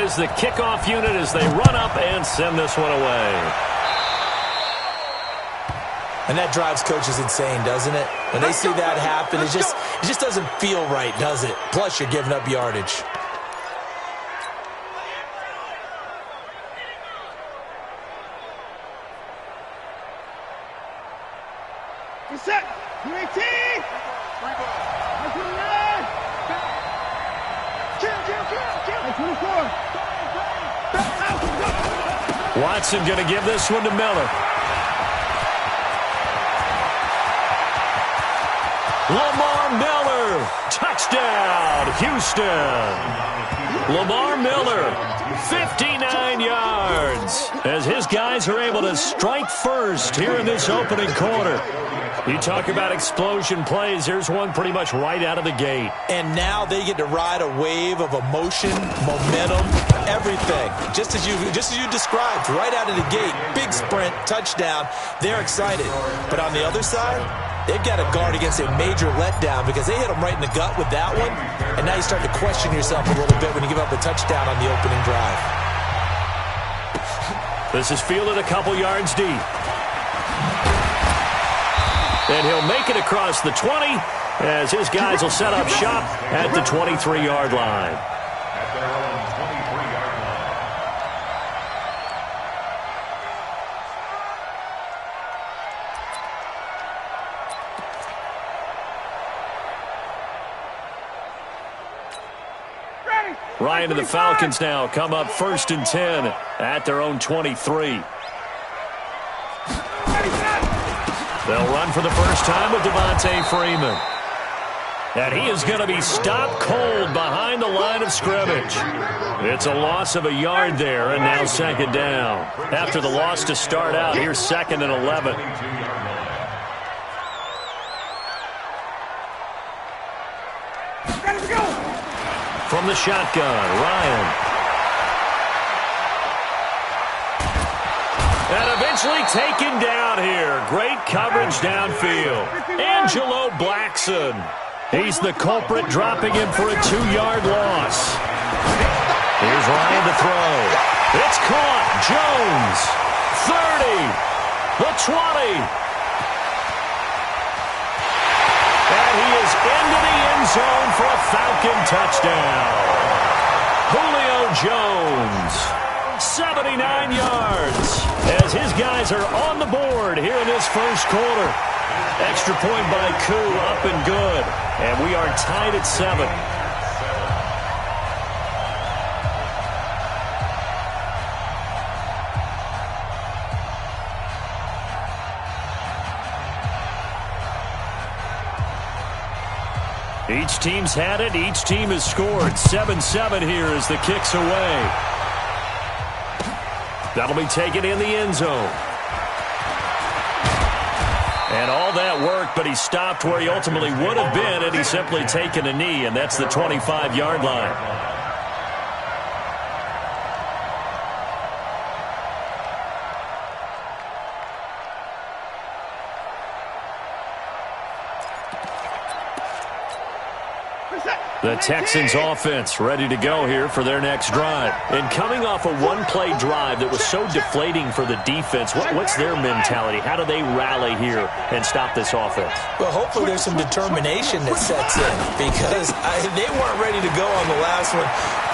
is the kickoff unit as they run up and send this one away. And that drives coaches insane, doesn't it? When they see that happen, it just doesn't feel right, does it? Plus, you're giving up yardage. Set. 18. Watson going to give this one to Miller. Lamar Miller, touchdown, Houston. Lamar Miller, 59 yards, as his guys are able to strike first here in this opening quarter. You talk about explosion plays. Here's one pretty much right out of the gate. And now they get to ride a wave of emotion, momentum, everything. Just as you described, right out of the gate. Big sprint, touchdown. They're excited. But on the other side, they've got to guard against a major letdown because they hit them right in the gut with that one. And now you start to question yourself a little bit when you give up a touchdown on the opening drive. This is fielded a couple yards deep. And he'll make it across the 20 as his guys will set up shop at the 23-yard line. Ryan and the Falcons now come up 1st and 10 at their own 23. They'll run for the first time with Devontae Freeman. And he is going to be stopped cold behind the line of scrimmage. It's a loss of a yard there, and now 2nd down. After the loss to start out, here's 2nd and 11. From the shotgun, Ryan. And eventually taken down here. Great coverage downfield. Angelo Blackson. He's the culprit, dropping him for a 2-yard loss. Here's Ryan to throw. It's caught. Jones. 30. The 20. And he is into the end zone for a Falcon touchdown. Julio Jones. 79 yards as his guys are on the board here in this first quarter. Extra point by Koo, up and good. And we are tied at 7. Each team's had it. Each team has scored. 7-7 here as the kick's away. That'll be taken in the end zone. And all that work, but he stopped where he ultimately would have been, and he's simply taken a knee, and that's the 25-yard line. The Texans offense ready to go here for their next drive. And coming off a one-play drive that was so deflating for the defense, what's their mentality? How do they rally here and stop this offense? Well, hopefully there's some determination that sets in because they weren't ready to go on the last one.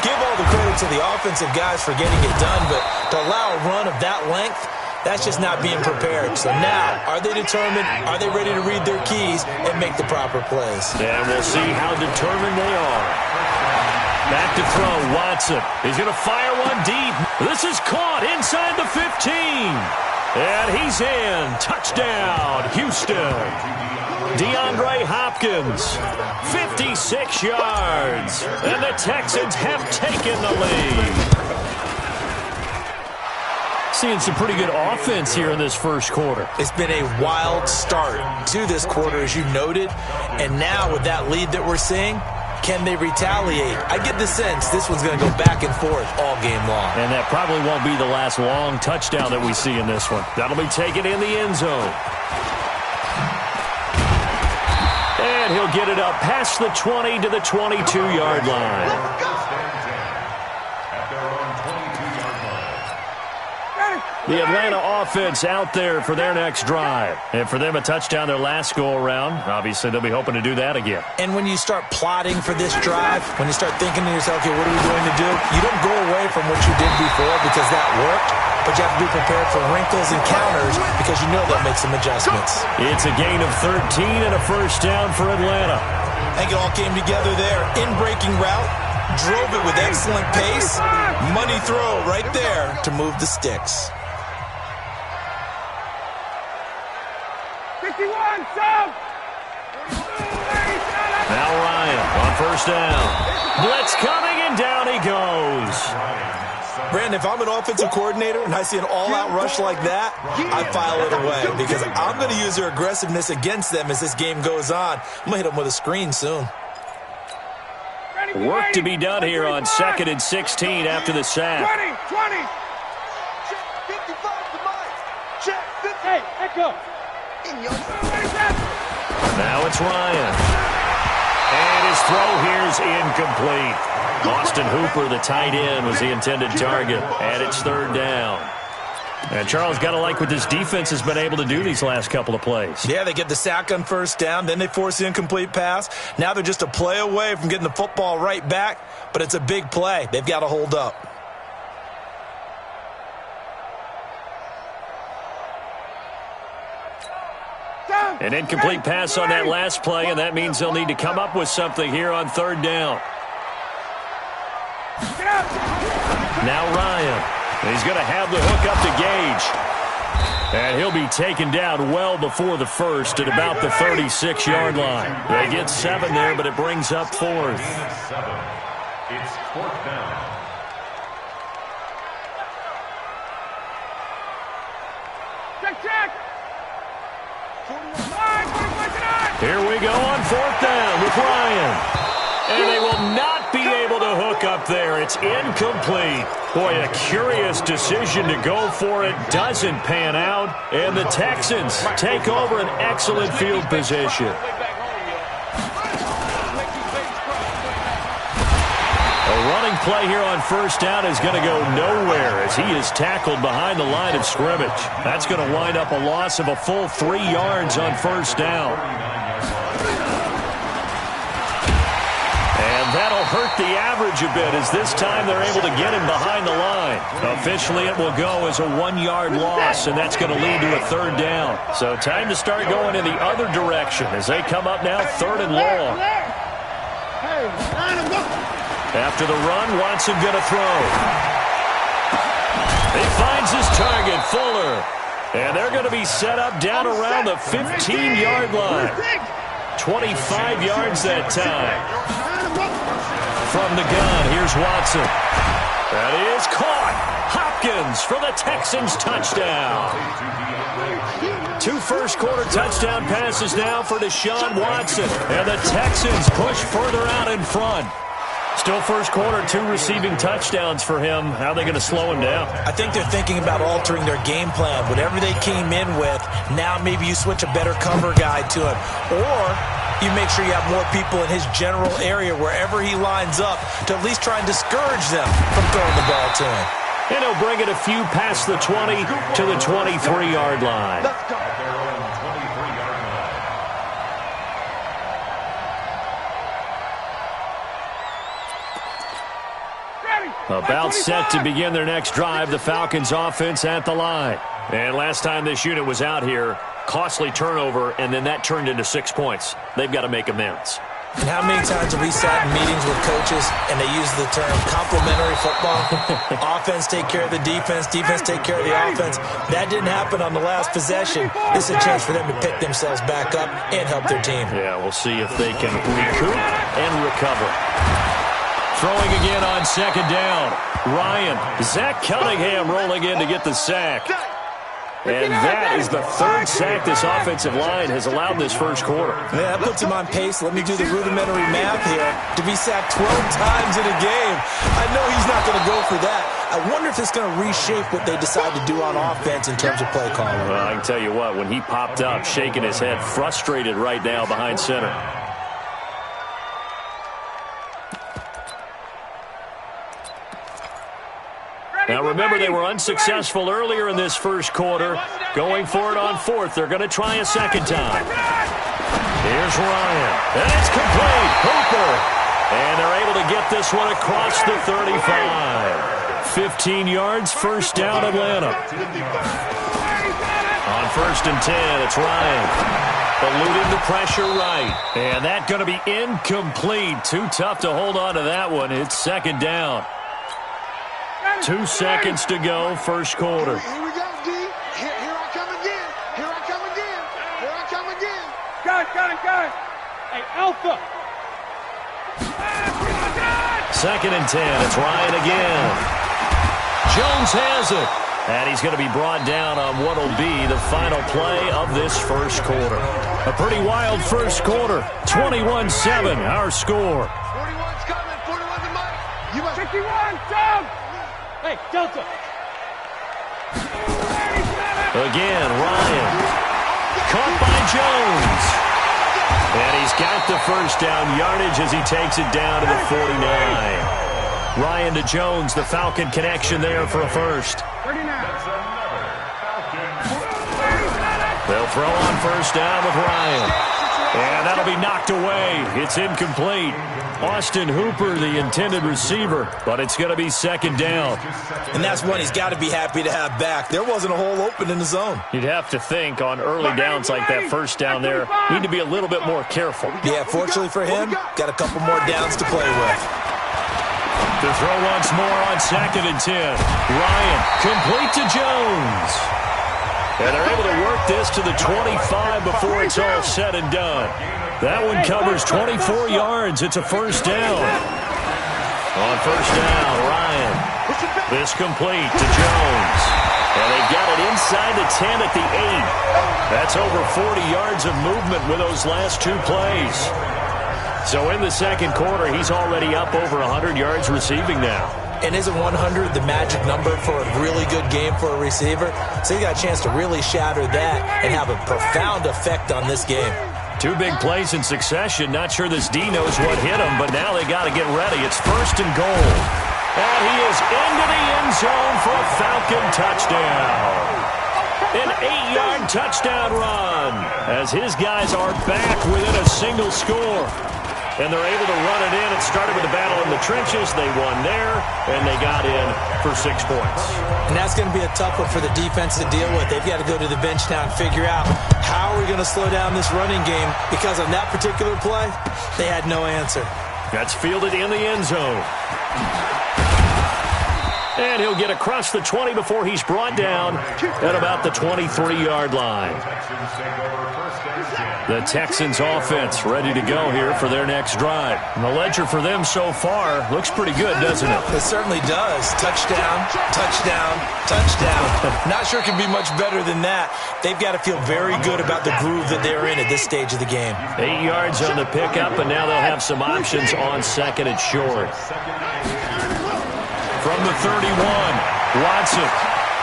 Give all the credit to the offensive guys for getting it done, but to allow a run of that length, that's just not being prepared. So now, are they determined? Are they ready to read their keys and make the proper plays? And we'll see how determined they are. Back to throw, Watson. He's going to fire one deep. This is caught inside the 15. And he's in. Touchdown, Houston. DeAndre Hopkins, 56 yards. And the Texans have taken the lead. Seeing some pretty good offense here in this first quarter. It's been a wild start to this quarter, as you noted. And now with that lead that we're seeing, can they retaliate? I get the sense this one's going to go back and forth all game long. And that probably won't be the last long touchdown that we see in this one. That'll be taken in the end zone. And he'll get it up past the 20 to the 22-yard line. The Atlanta offense out there for their next drive. And for them, a touchdown their last go-around. Obviously, they'll be hoping to do that again. And when you start plotting for this drive, when you start thinking to yourself, okay, what are we going to do? You don't go away from what you did before because that worked, but you have to be prepared for wrinkles and counters because you know they'll make some adjustments. It's a gain of 13 and a first down for Atlanta. I think it all came together there. In-breaking route, drove it with excellent pace. Money throw right there to move the sticks. 51, sub! Now Ryan on first down. Blitz coming, and down he goes. Brandon, if I'm an offensive coordinator and I see an all-out rush like that, I file it away because I'm going to use their aggressiveness against them as this game goes on. I'm going to hit them with a screen soon. Work to be done here on 2nd and 16 after the sack. 20. Check 55 to Mike. Check 50. Hey, echo. Now it's Ryan. And his throw here's incomplete. Austin Hooper, the tight end, was the intended target. And it's 3rd down. And Charles, got to like what this defense has been able to do these last couple of plays. Yeah, they get the sack on first down, then they force the incomplete pass. Now they're just a play away from getting the football right back, but it's a big play. They've got to hold up. An incomplete pass on that last play, and that means they'll need to come up with something here on 3rd down. Now Ryan. He's going to have the hook up to Gage. And he'll be taken down well before the first at about the 36-yard line. They get 7 there, but it brings up 4th. It's 4th down. Check. Here we go on 4th down with Ryan. And they will not be able to hook up there. It's incomplete. Boy, a curious decision to go for it. Doesn't pan out. And the Texans take over an excellent field position. A running play here on first down is going to go nowhere as he is tackled behind the line of scrimmage. That's going to wind up a loss of a full 3 yards on first down. That'll hurt the average a bit as this time they're able to get him behind the line. Officially, it will go as a 1-yard loss, and that's going to lead to a 3rd down. So time to start going in the other direction as they come up now 3rd and long. After the run, Watson going to throw. He finds his target, Fuller. And they're going to be set up down around the 15-yard line. 25 yards that time. From the gun, here's Watson. That is caught. Hopkins for the Texans touchdown. 2 first-quarter touchdown passes now for Deshaun Watson. And the Texans push further out in front. Still first quarter, 2 receiving touchdowns for him. How are they going to slow him down? I think they're thinking about altering their game plan. Whatever they came in with, now maybe you switch a better cover guy to him. Or you make sure you have more people in his general area wherever he lines up to at least try and discourage them from throwing the ball to him. And he'll bring it a few past the 20 to the 23-yard line. About set to begin their next drive, the Falcons offense at the line. And last time this unit was out here, costly turnover, and then that turned into 6 points. They've got to make amends. And how many times have we sat in meetings with coaches and they use the term complementary football? Offense take care of the defense, defense take care of the offense. That didn't happen on the last possession. This is a chance for them to pick themselves back up and help their team. Yeah, we'll see if they can recoup and recover. Throwing again on 2nd down. Ryan. Zach Cunningham rolling in to get the sack. And that is the 3rd sack this offensive line has allowed this first quarter. Yeah, that puts him on pace. Let me do the rudimentary math here. To be sacked 12 times in a game, I know he's not going to go for that. I wonder if it's going to reshape what they decide to do on offense in terms of play calling. Well, I can tell you what, when he popped up, shaking his head, frustrated right now behind center. Now remember, they were unsuccessful earlier in this first quarter. Going for it on fourth. They're going to try a second time. Here's Ryan. And it's complete. Hooper. And they're able to get this one across the 35. 15 yards, first down, Atlanta. On first and 10, it's Ryan. Eluding the pressure right. And that's going to be incomplete. Too tough to hold on to that one. It's second down. 2 seconds to go, first quarter. Here we go, D. Here I come again. Here I come again. Here I come again. Got it. Hey, Alpha. Second and 10, it's Ryan again. Jones has it. And he's going to be brought down on what will be the final play of this first quarter. A pretty wild first quarter. 21-7, our score. 41's coming. 41's the mic. You must 51, down. Hey, Delta. Again, Ryan. Caught by Jones. And he's got the first down yardage as he takes it down to the 49. Ryan to Jones, the Falcon connection there for a first. 39. They'll throw on first down with Ryan. And that'll be knocked away. It's incomplete. Austin Hooper, the intended receiver, but it's going to be second down. And that's one he's got to be happy to have back. There wasn't a hole open in the zone. You'd have to think on early downs like that first down there, need to be a little bit more careful. Yeah, fortunately for him, got a couple more downs to play with. To throw once more on second and 10. Ryan, complete to Jones. And they're able to work this to the 25 before it's all said and done. That one covers 24 yards. It's a first down. On first down, Ryan. This complete to Jones. And they got it inside the 10 at the 8. That's over 40 yards of movement with those last 2 plays. So in the second quarter, he's already up over 100 yards receiving now. And isn't 100 the magic number for a really good game for a receiver? So he got a chance to really shatter that and have a profound effect on this game. 2 big plays in succession. Not sure this D knows what hit him, but now they got to get ready. It's first and goal. And he is into the end zone for a Falcon touchdown. An 8-yard touchdown run as his guys are back within a single score. And they're able to run it in. It started with a battle in the trenches. They won there, and they got in for 6 points. And that's going to be a tough one for the defense to deal with. They've got to go to the bench now and figure out how are we going to slow down this running game, because on that particular play, they had no answer. That's fielded in the end zone. And he'll get across the 20 before he's brought down at about the 23-yard line. The Texans offense ready to go here for their next drive. And the ledger for them so far looks pretty good, doesn't it? It certainly does. Touchdown, touchdown, touchdown. Not sure it can be much better than that. They've got to feel very good about the groove that they're in at this stage of the game. 8 yards on the pickup, and now they'll have some options on second and short. From the 31, Watson.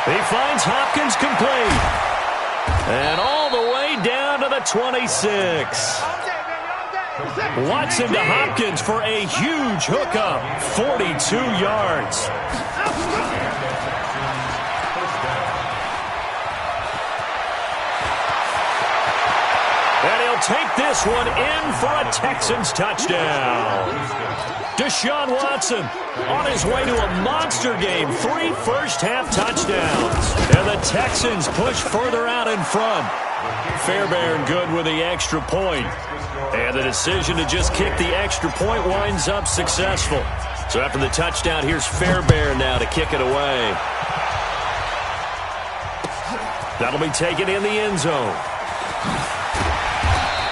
He finds Hopkins complete. And all the way down to the 26. Watson to Hopkins for a huge hookup. 42 yards. And he'll take this one in for a Texans touchdown. Deshaun Watson on his way to a monster game. 3 first-half touchdowns. And the Texans push further out in front. Fairbairn good with the extra point. And the decision to just kick the extra point winds up successful. So after the touchdown, here's Fairbairn now to kick it away. That'll be taken in the end zone.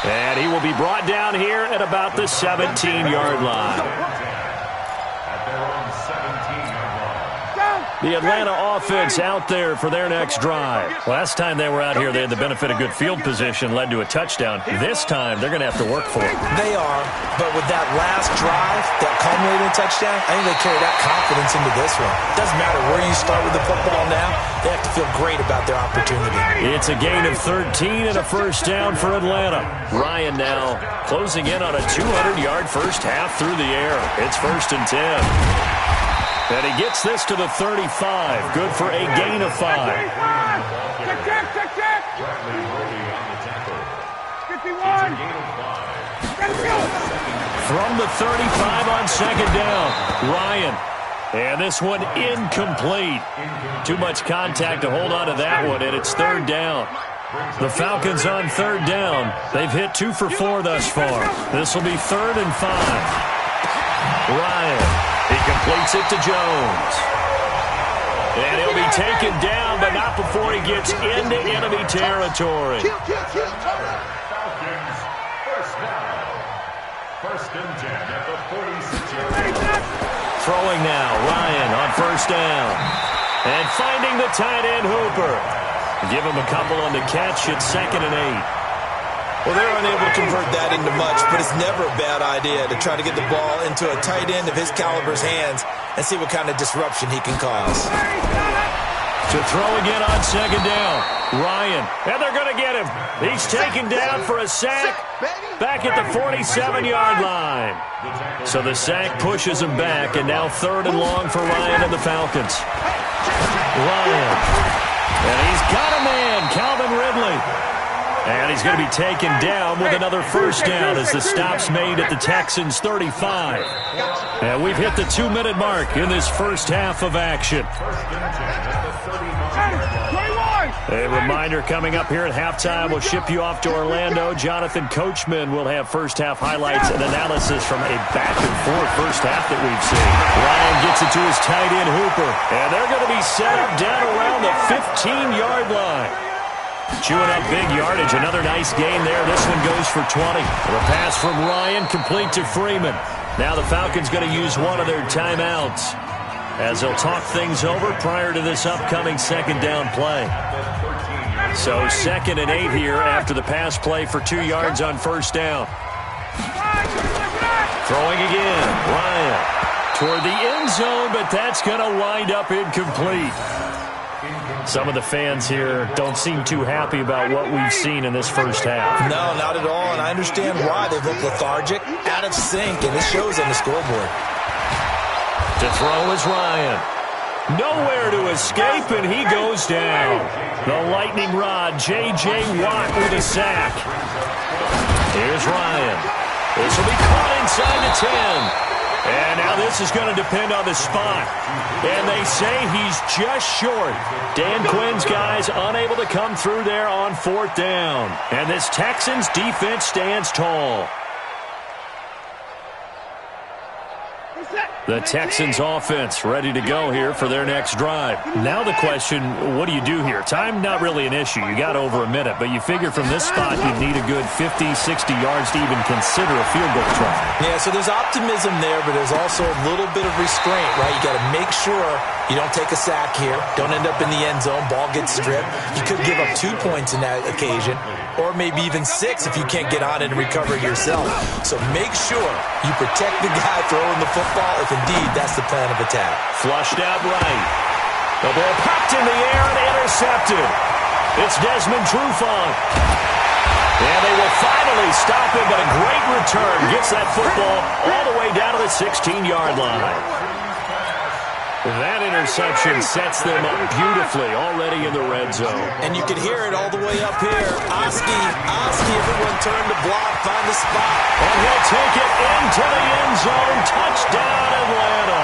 And he will be brought down here at about the 17-yard line. The Atlanta offense out there for their next drive. Last time they were out here, they had the benefit of good field position, led to a touchdown. This time, they're going to have to work for it. They are, but with that last drive, that culminating touchdown, I think they carry that confidence into this one. Doesn't matter where you start with the football now, they have to feel great about their opportunity. It's a gain of 13 and a first down for Atlanta. Ryan now closing in on a 200-yard first half through the air. It's first and 10. And he gets this to the 35. Good for a gain of 5. Check. 51. From the 35 on second down, Ryan. And this one incomplete. Too much contact to hold on to that one, and it's third down. The Falcons on third down. They've hit 2 for 4 thus far. This will be 3rd and 5. Ryan, he completes it to Jones. And he'll be taken down, but not before he gets into enemy territory. Falcons, first down. 1st and 10 at the 46-yard line. Throwing now, Ryan on first down. And finding the tight end, Hooper. Give him a couple on the catch. It's 2nd and 8. Well, they're unable to convert that into much, but it's never a bad idea to try to get the ball into a tight end of his caliber's hands and see what kind of disruption he can cause. To throw again on second down, Ryan. And they're going to get him. He's taken down for a sack back at the 47-yard line. So the sack pushes him back, and now 3rd and long for Ryan and the Falcons. Ryan. And he's got a man, Calvin Ridley. And he's going to be taken down with another first down as the stop's made at the Texans' 35. And we've hit the 2-minute mark in this first half of action. A reminder coming up here at halftime. We'll ship you off to Orlando. Jonathan Coachman will have first-half highlights and analysis from a back-and-forth first half that we've seen. Ryan gets it to his tight end, Hooper. And they're going to be set up down around the 15-yard line. Chewing up big yardage. Another nice gain there. This one goes for 20. The pass from Ryan complete to Freeman. Now the Falcons going to use one of their timeouts as they'll talk things over prior to this upcoming second down play. So 2nd and 8 here after the pass play for 2 yards on first down. Throwing again. Ryan toward the end zone, but that's going to wind up incomplete. Some of the fans here don't seem too happy about what we've seen in this first half. No, not at all, and I understand why. They look lethargic, out of sync, and it shows on the scoreboard. To throw is Ryan. Nowhere to escape, and he goes down. The lightning rod, J.J. Watt with a sack. Here's Ryan. This will be caught inside the 10. And now this is going to depend on the spot. And they say he's just short. Dan Quinn's guys unable to come through there on 4th down. And this Texans defense stands tall. The Texans offense ready to go here for their next drive. Now the question, what do you do here? Time not really an issue. You got over a minute, but you figure from this spot you'd need a good 50, 60 yards to even consider a field goal try. Yeah, so there's optimism there, but there's also a little bit of restraint, right? You got to make sure you don't take a sack here. Don't end up in the end zone. Ball gets stripped. You could give up 2 points in that occasion, or maybe even 6 if you can't get on it and recover it yourself. So make sure you protect the guy throwing the football if indeed that's the plan of attack. Flushed out right. The ball popped in the air and intercepted. It's Desmond Trufant. And they will finally stop him, but a great return gets that football all the way down to the 16-yard line. That interception sets them up beautifully already in the red zone. And you can hear it all the way up here. Oski, everyone turn to block, find the spot. And he'll take it into the end zone. Touchdown, Atlanta.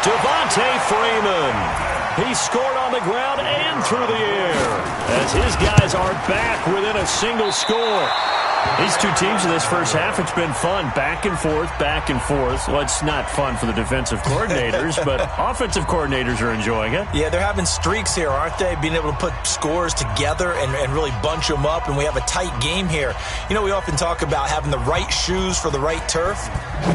Devontae Freeman. He scored on the ground and through the air as his guys are back within a single score. These two teams in this first half, it's been fun. Back and forth, back and forth. Well, it's not fun for the defensive coordinators, but offensive coordinators are enjoying it. Yeah, they're having streaks here, aren't they? Being able to put scores together and really bunch them up, and we have a tight game here. You know, we often talk about having the right shoes for the right turf.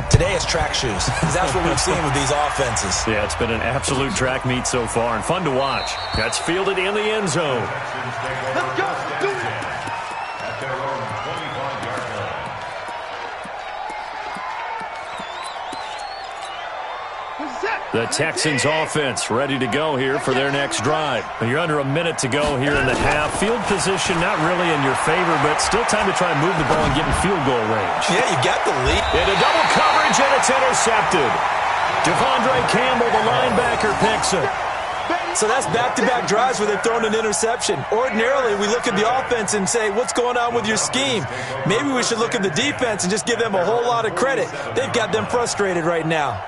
Today it's track shoes, because that's what we've seen with these offenses. Yeah, it's been an absolute track meet so far, and fun to watch. That's fielded in the end zone. Let's go. Do it. The Texans offense ready to go here for their next drive. You're under a minute to go here in the half. Field position not really in your favor, but still time to try and move the ball and get in field goal range. Yeah, you got the lead. Into double coverage, and it's intercepted. Devondre Campbell, the linebacker, picks it. So that's back-to-back drives where they've thrown an interception. Ordinarily, we look at the offense and say, what's going on with your scheme? Maybe we should look at the defense and just give them a whole lot of credit. They've got them frustrated right now.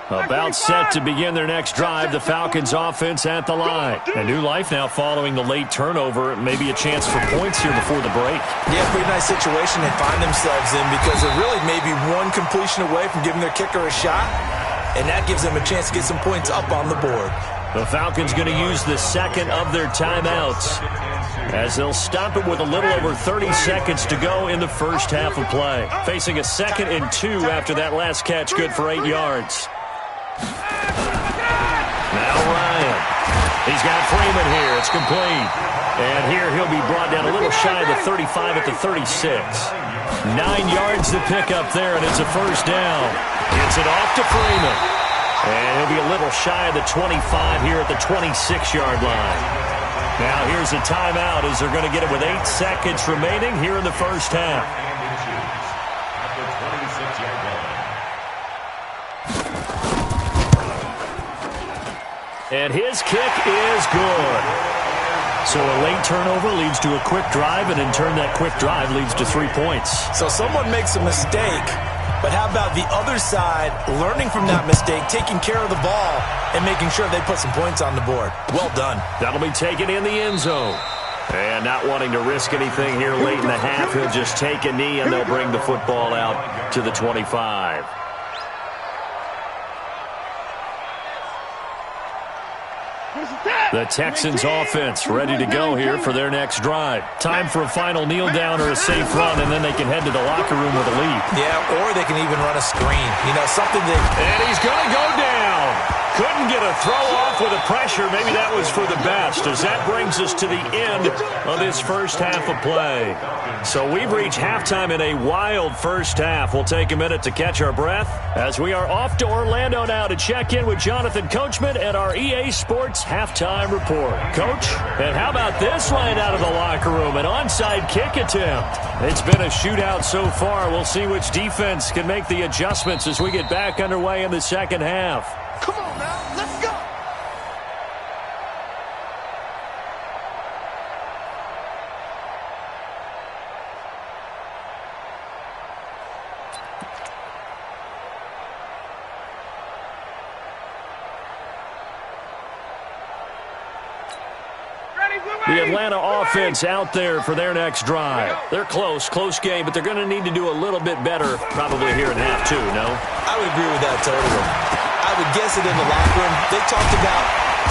About set to begin their next drive, the Falcons offense at the line. A new life now following the late turnover. Maybe a chance for points here before the break. Yeah, pretty nice situation they find themselves in because they're really maybe one completion away from giving their kicker a shot, and that gives them a chance to get some points up on the board. The Falcons going to use the second of their timeouts as they'll stop it with a little over 30 seconds to go in the first half of play. Facing a 2nd and 2 after that last catch, good for 8 yards. Now Ryan. He's got Freeman here. It's complete. And here he'll be brought down a little shy of the 35 at the 36. 9 yards to pick up there, and it's a first down. Gets it off to Freeman. And he'll be a little shy of the 25 here at the 26-yard line. Now here's a timeout as they're going to get it with 8 seconds remaining here in the first half. And his kick is good. So a late turnover leads to a quick drive, and in turn that quick drive leads to 3 points. So someone makes a mistake, but how about the other side learning from that mistake, taking care of the ball, and making sure they put some points on the board? Well done. That'll be taken in the end zone. And not wanting to risk anything here late in the half, he'll just take a knee, and they'll bring the football out to the 25. The Texans offense ready to go here for their next drive. Time for a final kneel down or a safe run, and then they can head to the locker room with a lead. Yeah, or they can even run a screen. You know, something that... And he's going to go down. Couldn't get a throw off with the pressure. Maybe that was for the best, as that brings us to the end of this first half of play. So we've reached halftime in a wild first half. We'll take a minute to catch our breath as we are off to Orlando now to check in with Jonathan Coachman at our EA Sports Halftime Report. Coach, and how about this right out of the locker room? An onside kick attempt. It's been a shootout so far. We'll see which defense can make the adjustments as we get back underway in the second half. Come on now, let's go. The Atlanta offense out there for their next drive. They're close game, but they're going to need to do a little bit better probably here in half two, no? I would agree with that totally. I would guess it in the locker room. They talked about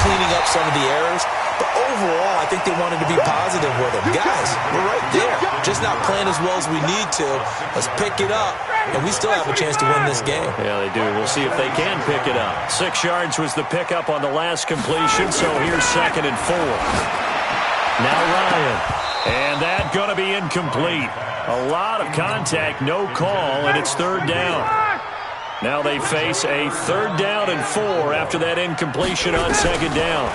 cleaning up some of the errors, but overall, I think they wanted to be positive with them. Guys, we're right there. Just not playing as well as we need to. Let's pick it up, and we still have a chance to win this game. Yeah, they do. We'll see if they can pick it up. 6 yards was the pickup on the last completion, so here's 2nd and 4. Now Ryan, and that going to be incomplete. A lot of contact, no call, and it's 3rd down. Now they face a 3rd down and 4 after that incompletion on 2nd down.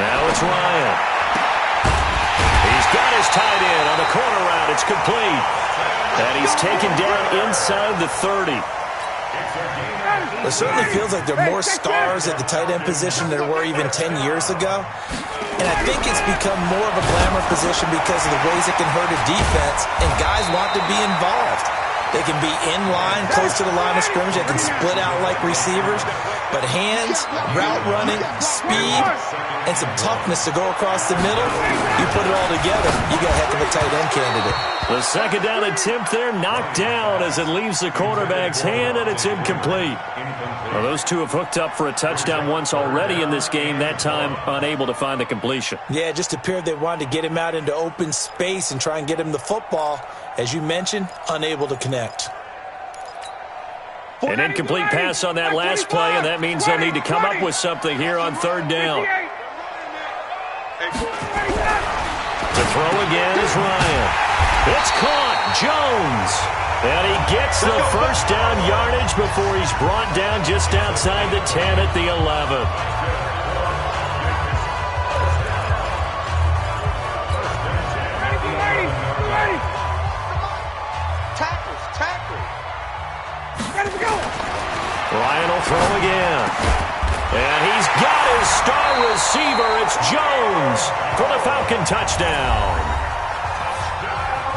Now it's Ryan. He's got his tight end on the corner route. It's complete. And he's taken down inside the 30. It certainly feels like there are more stars at the tight end position than there were even 10 years ago. And I think it's become more of a glamour position because of the ways it can hurt a defense, and guys want to be involved. They can be in line, close to the line of scrimmage. They can split out like receivers. But hands, route running, speed, and some toughness to go across the middle, you put it all together, you got a heck of a tight end candidate. The 2nd down attempt there knocked down as it leaves the quarterback's hand, and it's incomplete. Well, those two have hooked up for a touchdown once already in this game, that time unable to find the completion. Yeah, it just appeared they wanted to get him out into open space and try and get him the football. As you mentioned, unable to connect. An incomplete pass on that last play, and that means they'll need to come up with something here on 3rd down. To throw again is Ryan. It's caught. Jones. And he gets the first down yardage before he's brought down just outside the 10 at the 11. Ryan will throw again. And he's got his star receiver. It's Jones for the Falcon touchdown.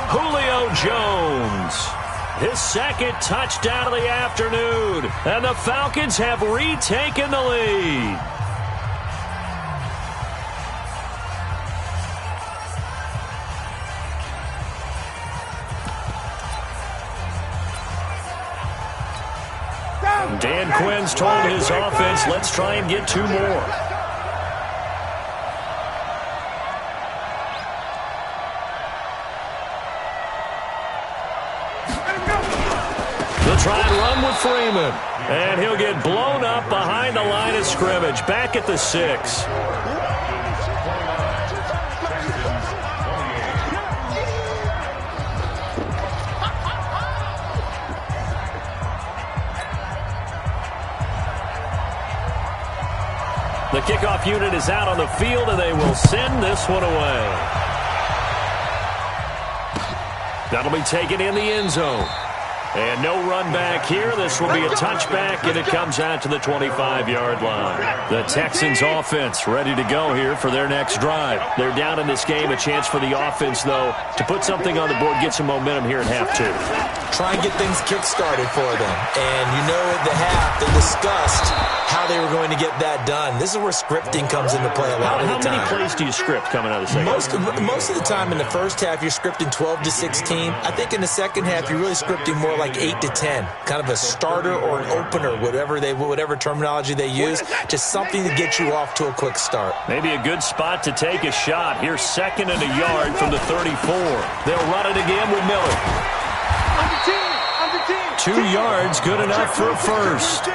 Julio Jones. His second touchdown of the afternoon. And the Falcons have retaken the lead. Dan Quinn's told his offense, let's try and get 2 more. They'll try and run with Freeman. And he'll get blown up behind the line of scrimmage. Back at the 6. The kickoff unit is out on the field, and they will send this one away. That'll be taken in the end zone. And no run back here. This will be a touchback, and it comes out to the 25-yard line. The Texans offense ready to go here for their next drive. They're down in this game. A chance for the offense, though, to put something on the board, get some momentum here at half 2. Try and get things kick-started for them. And you know at the half, they discussed how they were going to get that done. This is where scripting comes into play a lot of the time. How many plays do you script coming out of the second half? Most of the time in the first half, you're scripting 12 to 16. I think in the second half, you're really scripting more like 8 to 10. Kind of a starter or an opener, whatever terminology they use. Just something to get you off to a quick start. Maybe a good spot to take a shot. Here's 2nd and a yard from the 34. They'll run it again with Miller. 2 yards, good enough for a first.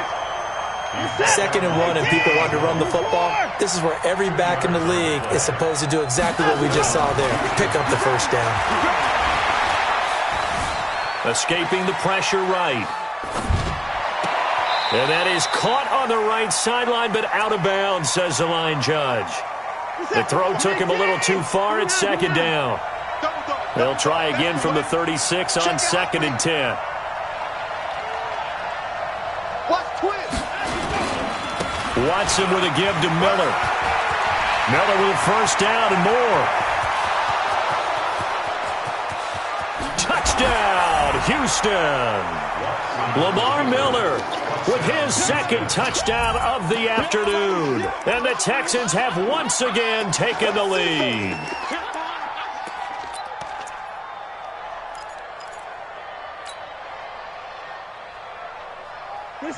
2nd and 1, and people want to run the football. This is where every back in the league is supposed to do exactly what we just saw there. Pick up the first down. Escaping the pressure right. And that is caught on the right sideline, but out of bounds, says the line judge. The throw took him a little too far. It's 2nd down. They'll try again from the 36 on 2nd and 10. Watson with a give to Miller. Miller with a first down and more. Touchdown, Houston. Lamar Miller with his 2nd touchdown of the afternoon. And the Texans have once again taken the lead.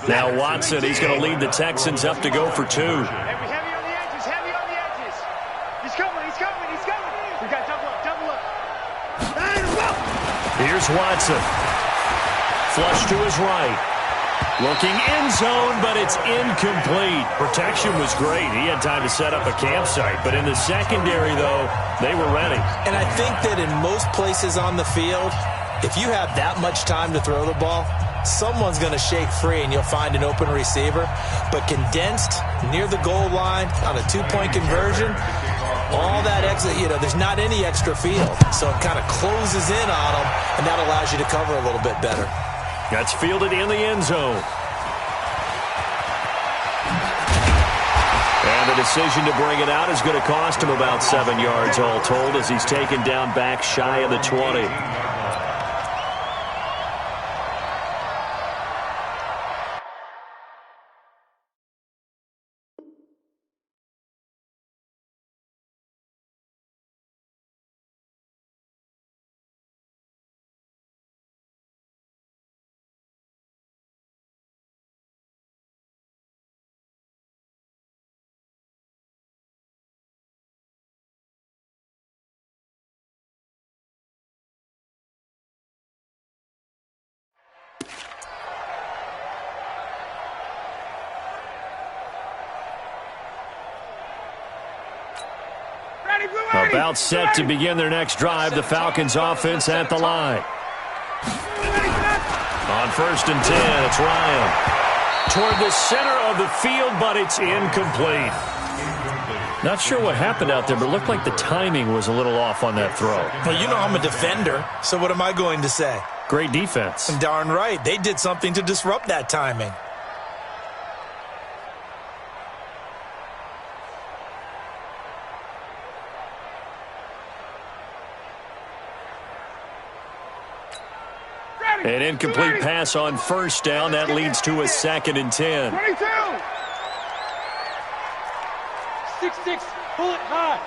Now Watson, he's going to lead the Texans up to go for 2. Heavy on the edges, heavy on the edges. He's coming. We got double up. Here's Watson. Flush to his right. Looking end zone, but it's incomplete. Protection was great. He had time to set up a campsite. But in the secondary, though, they were ready. And I think that in most places on the field, if you have that much time to throw the ball, someone's going to shake free and you'll find an open receiver. But condensed near the goal line on a 2-point conversion, all that extra, there's not any extra field. So it kind of closes in on them, and that allows you to cover a little bit better. That's fielded in the end zone. And the decision to bring it out is going to cost him about 7 yards all told as he's taken down back shy of the 20. About set to begin their next drive. The Falcons offense at the line. On 1st and 10, it's Ryan. Toward the center of the field, but it's incomplete. Not sure what happened out there, but it looked like the timing was a little off on that throw. Well, you know I'm a defender, so what am I going to say? Great defense. Darn right. They did something to disrupt that timing. An incomplete pass on 1st down. That leads to a 2nd and 10. 22. 6-6. Pull it high.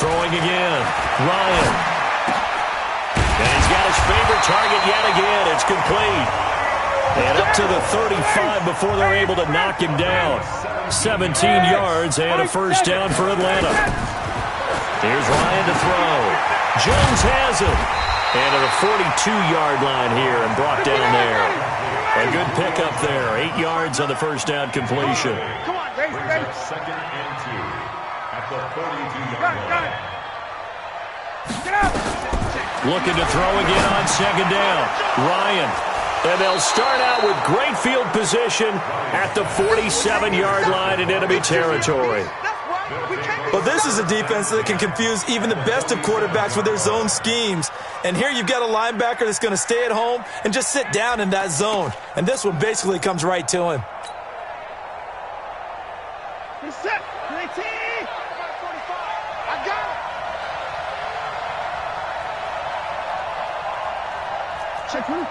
Throwing again. Ryan. And he's got his favorite target yet again. It's complete. And up to the 35 before they're able to knock him down. 17 yards and a 1st down for Atlanta. Here's Ryan to throw. Jones has it. And at a 42-yard line here and brought down there. A good pickup there. 8 yards on the 1st down completion. Come on, Grace, Grace. 2nd and 2 at the 42-yard line. Get up. Looking to throw again on 2nd down. Ryan. And they'll start out with great field position at the 47-yard line in enemy territory. Well, this is a defense that can confuse even the best of quarterbacks with their zone schemes. And here you've got a linebacker that's going to stay at home and just sit down in that zone. And this one basically comes right to him. He's set. 19. 45. I got it. Check 24.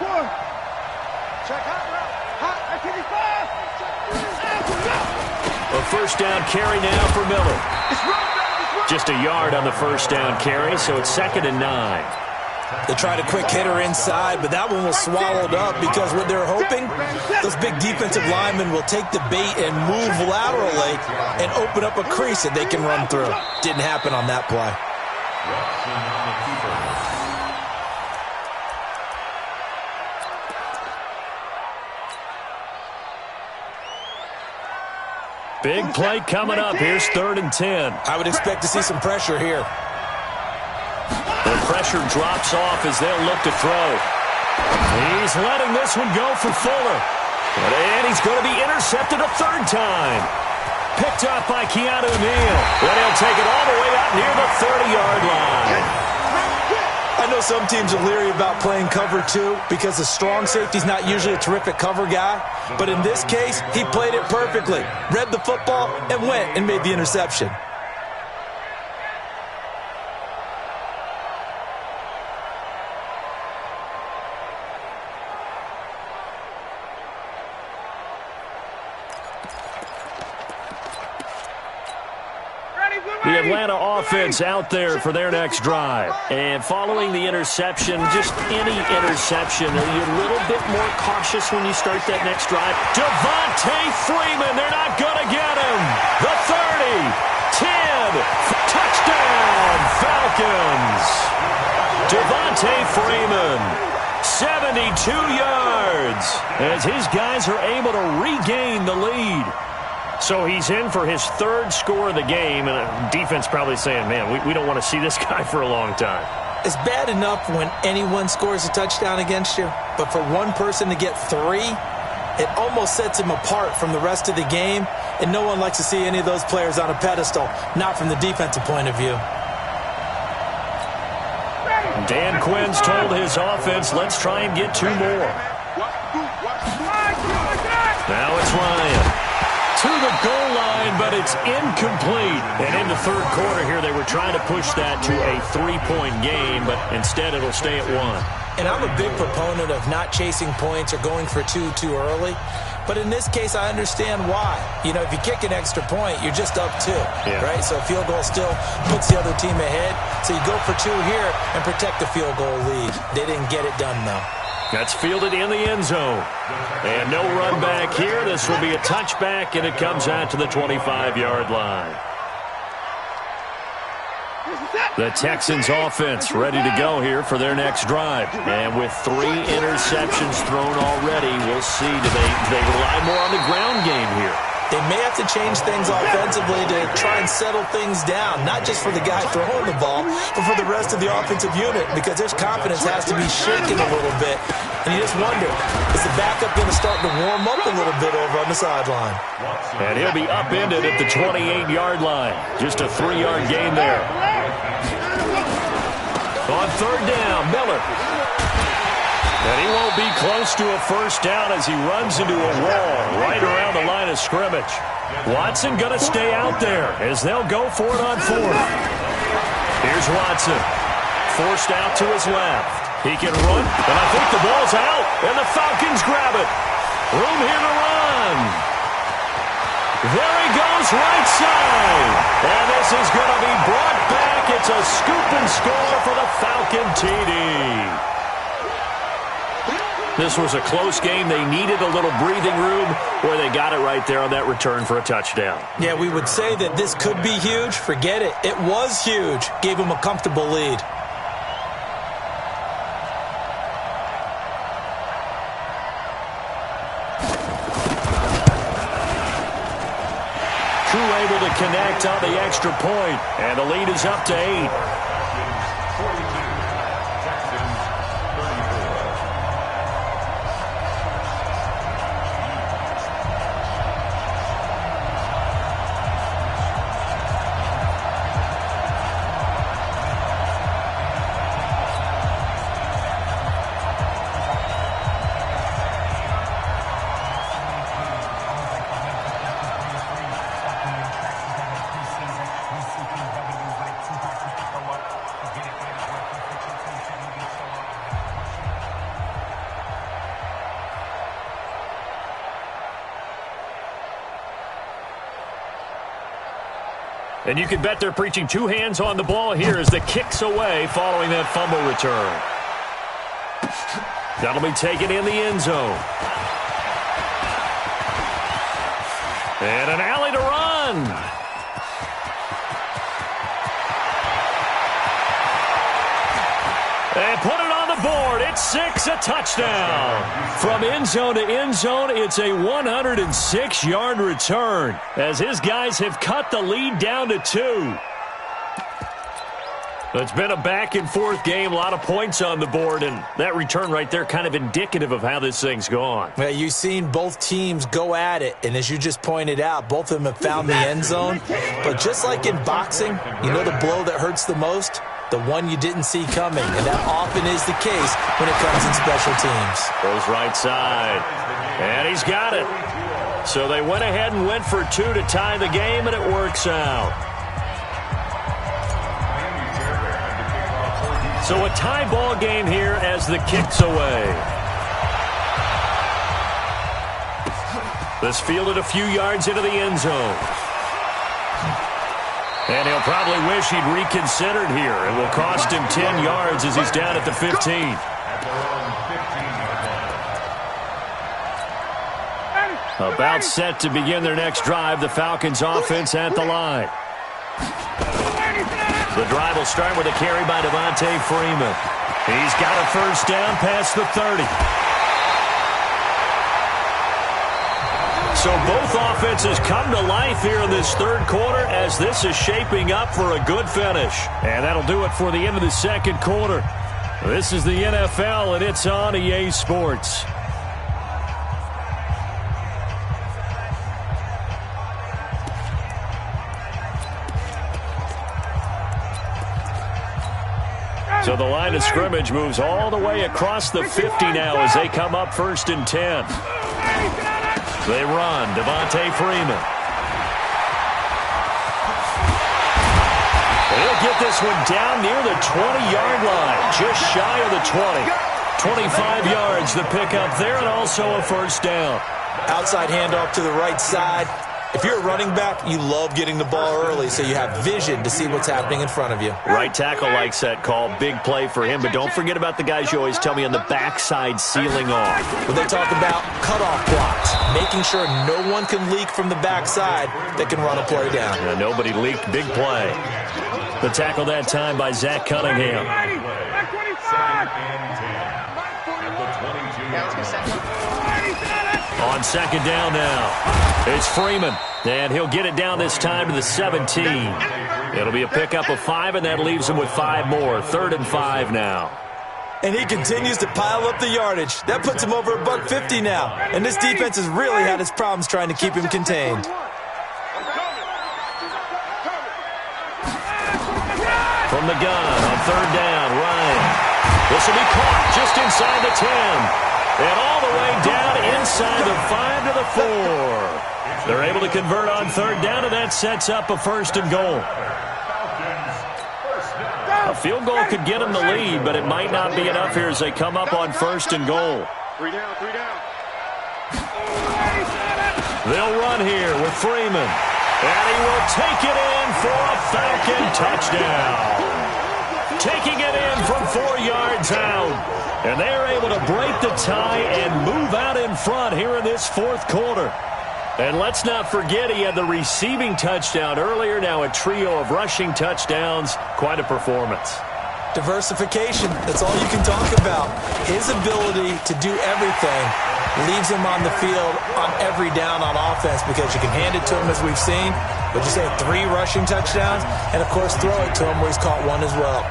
Check hot route. Hot. 55. A 1st down carry now for Miller. Just a yard on the 1st down carry, so it's 2nd and 9. They tried a quick hitter inside, but that one was swallowed up because what they're hoping, those big defensive linemen will take the bait and move laterally and open up a crease that they can run through. Didn't happen on that play. Big play coming up. Here's 3rd and 10. I would expect to see some pressure here. The pressure drops off as they'll look to throw. He's letting this one go for Fuller. And he's going to be intercepted a 3rd time. Picked up by Keanu Neal. And he'll take it all the way up near the 30-yard line. I know some teams are leery about playing cover 2 because the strong safety's not usually a terrific cover guy. But in this case, he played it perfectly. Read the football and went and made the interception. The Atlanta offense out there for their next drive. And following the interception, just any interception, are you a little bit more cautious when you start that next drive? Devontae Freeman, they're not going to get him. The 30, 10, touchdown, Falcons. Devontae Freeman, 72 yards, as his guys are able to regain the lead. So he's in for his 3rd score of the game, and the defense probably saying, man, we don't want to see this guy for a long time. It's bad enough when anyone scores a touchdown against you, but for one person to get 3, it almost sets him apart from the rest of the game, and no one likes to see any of those players on a pedestal, not from the defensive point of view. Dan Quinn's told his offense, let's try and get 2 more. Now it's Ryan. To the goal line, but it's incomplete. And in the 3rd quarter here, they were trying to push that to a 3-point game, but instead it'll stay at 1. And I'm a big proponent of not chasing points or going for 2 too early. But in this case, I understand why. You know, if you kick an extra point, you're just up 2, right? So a field goal still puts the other team ahead. So you go for 2 here and protect the field goal lead. They didn't get it done, though. That's fielded in the end zone. And no run back here. This will be a touchback, and it comes out to the 25-yard line. The Texans offense ready to go here for their next drive. And with 3 interceptions thrown already, we'll see. Do they rely more on the ground game here? They may have to change things offensively to try and settle things down, not just for the guy throwing the ball, but for the rest of the offensive unit, because their confidence has to be shaken a little bit. And you just wonder, is the backup going to start to warm up a little bit over on the sideline? And he'll be upended at the 28-yard line. Just a 3-yard gain there. On third down, Miller. And he won't be close to a first down as he runs into a wall right around the line of scrimmage. Watson going to stay out there as they'll go for it on fourth. Here's Watson. Forced out to his left. He can run, and I think the ball's out, and the Falcons grab it. Room here to run. There he goes, right side. And this is going to be brought back. It's a scoop and score for the Falcon TD. This was a close game. They needed a little breathing room where they got it right there on that return for a touchdown. Yeah, we would say that this could be huge. Forget it. It was huge. Gave him a comfortable lead. True able to connect on the extra point, and the lead is up to 8. And you can bet they're preaching two hands on the ball here as the kick's away following that fumble return. That'll be taken in the end zone. And an alley to run. And put it on the board. It's 6, a touchdown. From end zone to end zone, it's a 106-yard return as his guys have cut the lead down to 2. It's been a back-and-forth game, a lot of points on the board, and that return right there kind of indicative of how this thing's gone. Well, you've seen both teams go at it, and as you just pointed out, both of them have found the end zone. But just like in boxing, you know the blow that hurts the most? The one you didn't see coming, and that often is the case when it comes in special teams. Goes right side, and he's got it. So they went ahead and went for 2 to tie the game, and it works out. So a tie ball game here as the kick's away. This fielded a few yards into the end zone. And he'll probably wish he'd reconsidered here. It will cost him 10 yards as he's down at the 15. About set to begin their next drive, the Falcons offense at the line. The drive will start with a carry by Devontae Freeman. He's got a first down past the 30. So both offenses come to life here in this third quarter as this is shaping up for a good finish. And that'll do it for the end of the second quarter. This is the NFL, and it's on EA Sports. So the line of scrimmage moves all the way across the 50 now as they come up 1st and 10. They run. Devontae Freeman. He'll get this one down near the 20-yard line, just shy of the 20. 25 yards the pickup there, and also a first down. Outside handoff to the right side. If you're a running back, you love getting the ball early so you have vision to see what's happening in front of you. Right tackle likes that call. Big play for him, but don't forget about the guys you always tell me on the backside sealing off. When they talk about cutoff blocks, making sure no one can leak from the backside that can run a play down. Yeah, nobody leaked. Big play. The tackle that time by Zach Cunningham. On second down now, it's Freeman. And he'll get it down this time to the 17. It'll be a pickup of 5, and that leaves him with 5 more. 3rd and 5 now. And he continues to pile up the yardage. That puts him over $150 now. And this defense has really had its problems trying to keep him contained. From the gun on 3rd down, Ryan. This will be caught just inside the 10. And all the way down inside the 5 to the 4. They're able to convert on 3rd down, and that sets up a 1st and goal. A field goal could get them the lead, but it might not be enough here as they come up on 1st and goal. 3 down, 3 down. They'll run here with Freeman. And he will take it in for a Falcon touchdown. Taking it in from 4 yards out. And they are able to break the tie and move out in front here in this 4th quarter. And let's not forget he had the receiving touchdown earlier. Now a trio of rushing touchdowns. Quite a performance. Diversification, that's all you can talk about. His ability to do everything leaves him on the field on every down on offense because you can hand it to him as we've seen. But you say 3 rushing touchdowns and, of course, throw it to him where he's caught 1 as well.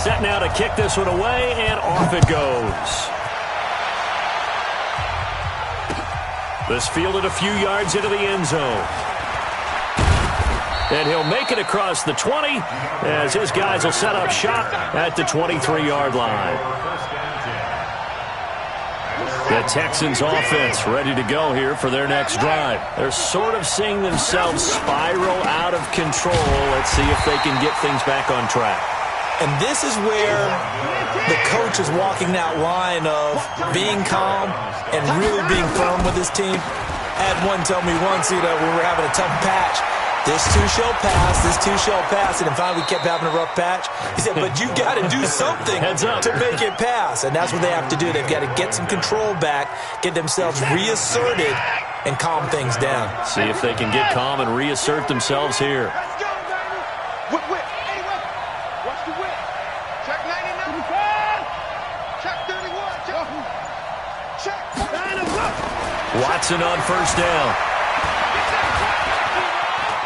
Set now to kick this one away, and off it goes. This fielded a few yards into the end zone. And he'll make it across the 20 as his guys will set up shop at the 23-yard line. The Texans offense ready to go here for their next drive. They're sort of seeing themselves spiral out of control. Let's see if they can get things back on track. And this is where the coach is walking that line of being calm and really being firm with his team. I had one tell me once, when we were having a tough patch, this too shall pass, this too shall pass. And finally we kept having a rough patch. He said, but you got to do something to make it pass. And that's what they have to do. They've got to get some control back, get themselves reasserted, and calm things down. See if they can get calm and reassert themselves here. Watson on 1st down.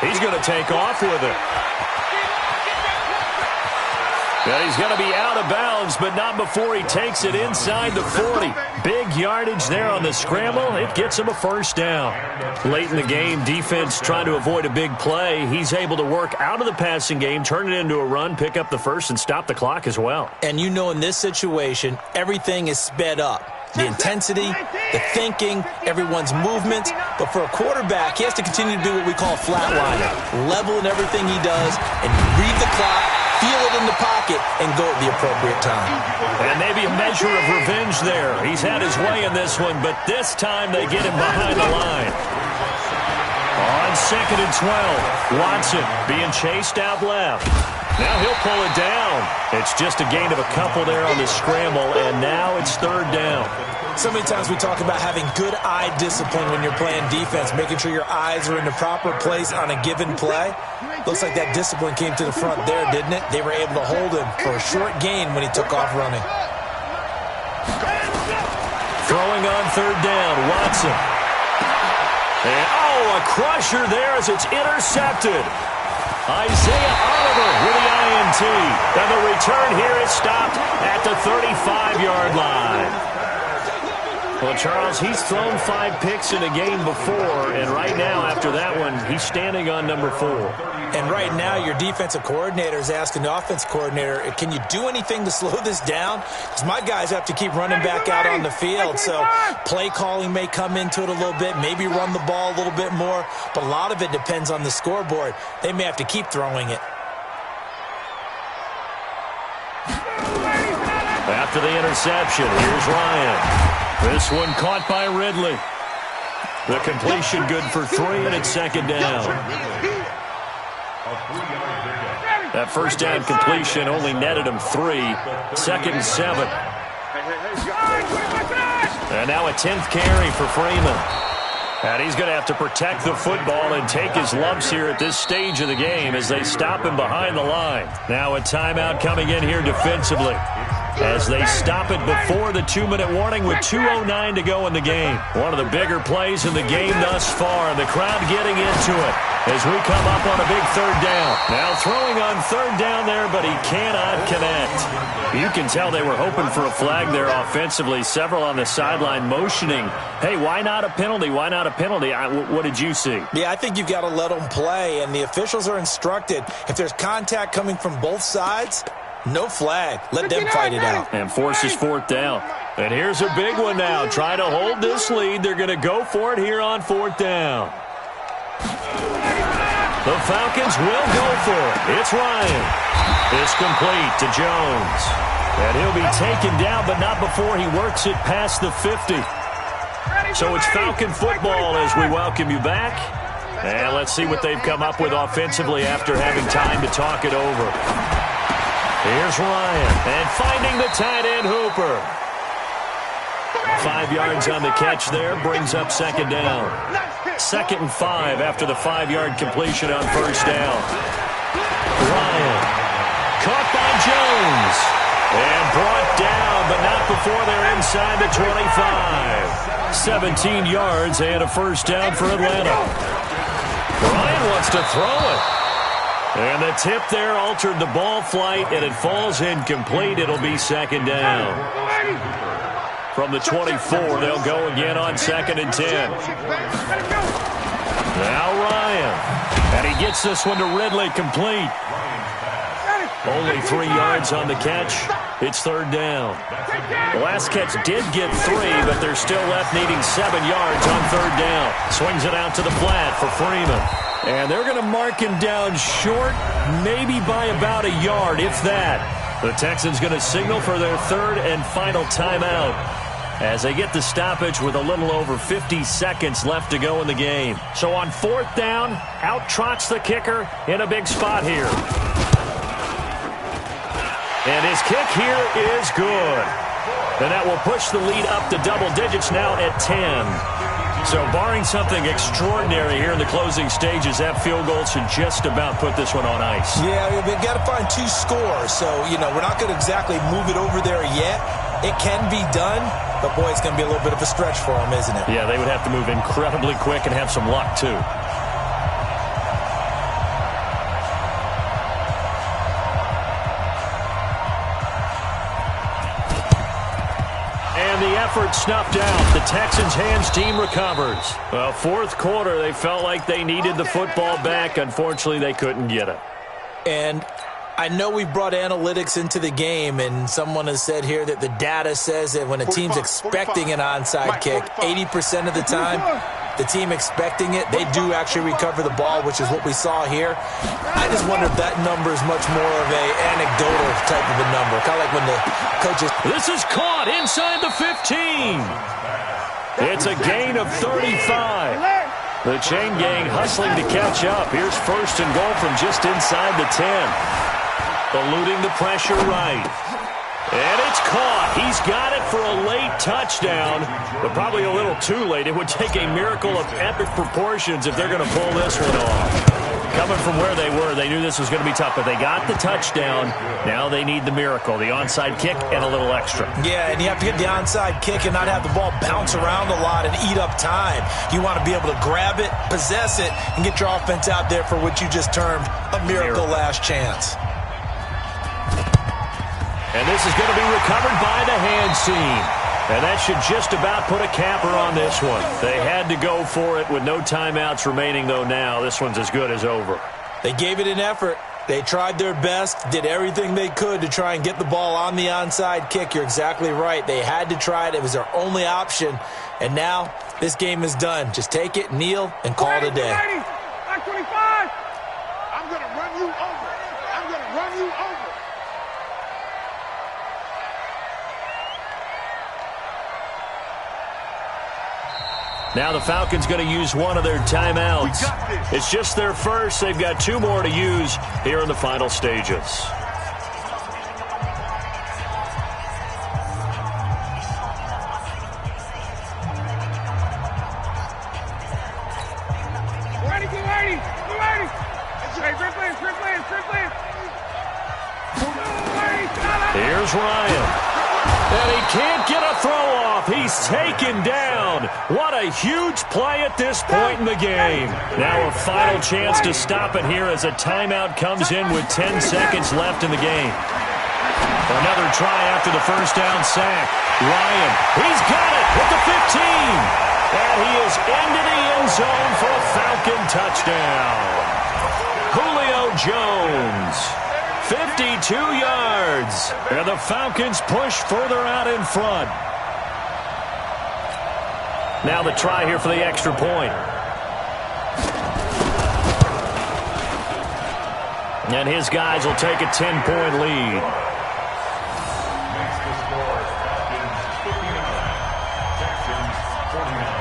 He's going to take off with it. And he's going to be out of bounds, but not before he takes it inside the 40. Big yardage there on the scramble. It gets him a 1st down. Late in the game, defense trying to avoid a big play. He's able to work out of the passing game, turn it into a run, pick up the 1st, and stop the clock as well. And in this situation, everything is sped up. The intensity, the thinking, everyone's movements. But for a quarterback, he has to continue to do what we call flatliner. Level in everything he does and read the clock, feel it in the pocket, and go at the appropriate time. And maybe a measure of revenge there. He's had his way in this one, but this time they get him behind the line. On 2nd and 12, Watson being chased out left. Now he'll pull it down. It's just a gain of a couple there on the scramble, and now it's 3rd down. So many times we talk about having good eye discipline when you're playing defense, making sure your eyes are in the proper place on a given play. Looks like that discipline came to the front there, didn't it? They were able to hold him for a short gain when he took off running. Throwing on 3rd down, Watson. And, a crusher there as it's intercepted. Isaiah Oliver with the INT. And the return here is stopped at the 35-yard line. Well, Charles, he's thrown 5 picks in a game before, and right now, after that one, he's standing on number 4. And right now, your defensive coordinator is asking the offensive coordinator, can you do anything to slow this down? Because my guys have to keep running back out on the field, so play calling may come into it a little bit, maybe run the ball a little bit more, but a lot of it depends on the scoreboard. They may have to keep throwing it. After the interception, here's Ryan. This one caught by Ridley. The completion good for 3, and it's 2nd down. That 1st down completion only netted him 3. 2nd and 7. And now a 10th carry for Freeman. And he's going to have to protect the football and take his lumps here at this stage of the game as they stop him behind the line. Now a timeout coming in here defensively as they stop it before the 2-minute warning with 2:09 to go in the game. One of the bigger plays in the game thus far, and the crowd getting into it as we come up on a big third down. Now throwing on third down there, but he cannot connect. You can tell they were hoping for a flag there offensively. Several on the sideline motioning, hey, why not a penalty? Why not a penalty? What did you see? Yeah, I think you've got to let them play, and the officials are instructed. If there's contact coming from both sides, no flag. Let them fight it out. And forces fourth down. And here's a big one now. Trying to hold this lead. They're going to go for it here on fourth down. The Falcons will go for it. It's Ryan. It's complete to Jones. And he'll be taken down, but not before he works it past the 50. So it's Falcon football as we welcome you back. And let's see what they've come up with offensively after having time to talk it over. Here's Ryan, and finding the tight end Hooper. 5 yards on the catch there, brings up second down. 2nd and 5 after the 5-yard completion on first down. Ryan, caught by Jones, and brought down, but not before they're inside the 25. 17 yards and a first down for Atlanta. Ryan wants to throw it. And the tip there altered the ball flight, and it falls incomplete. It'll be second down. From the 24, they'll go again on 2nd and 10. Now Ryan. And he gets this one to Ridley complete. Only 3 yards on the catch. It's third down. The last catch did get 3, but they're still left needing 7 yards on third down. Swings it out to the flat for Freeman. And they're going to mark him down short, maybe by about a yard, if that. The Texans going to signal for their third and final timeout as they get the stoppage with a little over 50 seconds left to go in the game. So on fourth down, out trots the kicker in a big spot here. And his kick here is good. And that will push the lead up to double digits now at 10. So barring something extraordinary here in the closing stages, that field goal should just about put this one on ice. Yeah, we've got to find 2 scores. So, we're not going to exactly move it over there yet. It can be done, but, boy, it's going to be a little bit of a stretch for them, isn't it? Yeah, they would have to move incredibly quick and have some luck, too. The effort snuffed out. The Texans' hands team recovers. Well, fourth quarter, they felt like they needed the football back. Unfortunately, they couldn't get it. And I know we brought analytics into the game, and someone has said here that the data says that when a team's expecting an onside kick, 80% of the time, the team expecting it, they do actually recover the ball, which is what we saw here. I just wonder if that number is much more of a anecdotal type of a number, kind of like when the coaches... This is caught inside the 15. It's a gain of 35. The chain gang hustling to catch up. Here's first and goal from just inside the 10. Eluding the pressure right. And it's caught. He's got it for a late touchdown, but probably a little too late. It would take a miracle of epic proportions if they're going to pull this one off. Coming from where they were, they knew this was going to be tough, but they got the touchdown. Now they need the miracle, the onside kick and a little extra. Yeah, and you have to get the onside kick and not have the ball bounce around a lot and eat up time. You want to be able to grab it, possess it, and get your offense out there for what you just termed a miracle last chance. And this is going to be recovered by the hands team. And that should just about put a capper on this one. They had to go for it with no timeouts remaining, though, now. This one's as good as over. They gave it an effort. They tried their best, did everything they could to try and get the ball on the onside kick. You're exactly right. They had to try it. It was their only option. And now this game is done. Just take it, kneel, and call it a day. 25. I'm going to run you over. I'm going to run you over. Now the Falcons going to use one of their timeouts. It's just their first. They've got 2 more to use here in the final stages. Here's Ryan. And he can't get a throw off. He's taken down. What a huge play at this point in the game. Now a final chance to stop it here as a timeout comes in with 10 seconds left in the game. Another try after the first down sack. Ryan, he's got it at the 15. And he is into the end zone for a Falcon touchdown. Julio Jones, 52 yards. And the Falcons push further out in front. Now the try here for the extra point. And his guys will take a 10-point lead. Makes the score Falcons 59, Texans 49.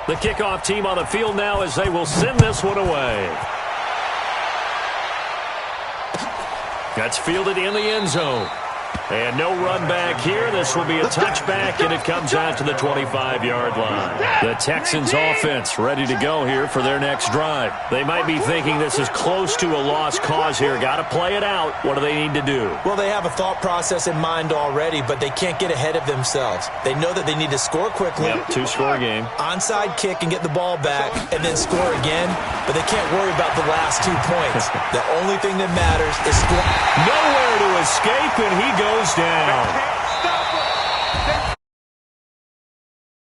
The kickoff team on the field now as they will send this one away. That's fielded in the end zone. And no run back here. This will be a touchback, and it comes out to the 25-yard line. The Texans offense ready to go here for their next drive. They might be thinking this is close to a lost cause here. Got to play it out. What do they need to do? Well, they have a thought process in mind already, but they can't get ahead of themselves. They know that they need to score quickly. Yep, two-score game. Onside kick and get the ball back, and then score again. But they can't worry about the last 2 points. The only thing that matters is score. Nowhere to escape, and he goes down.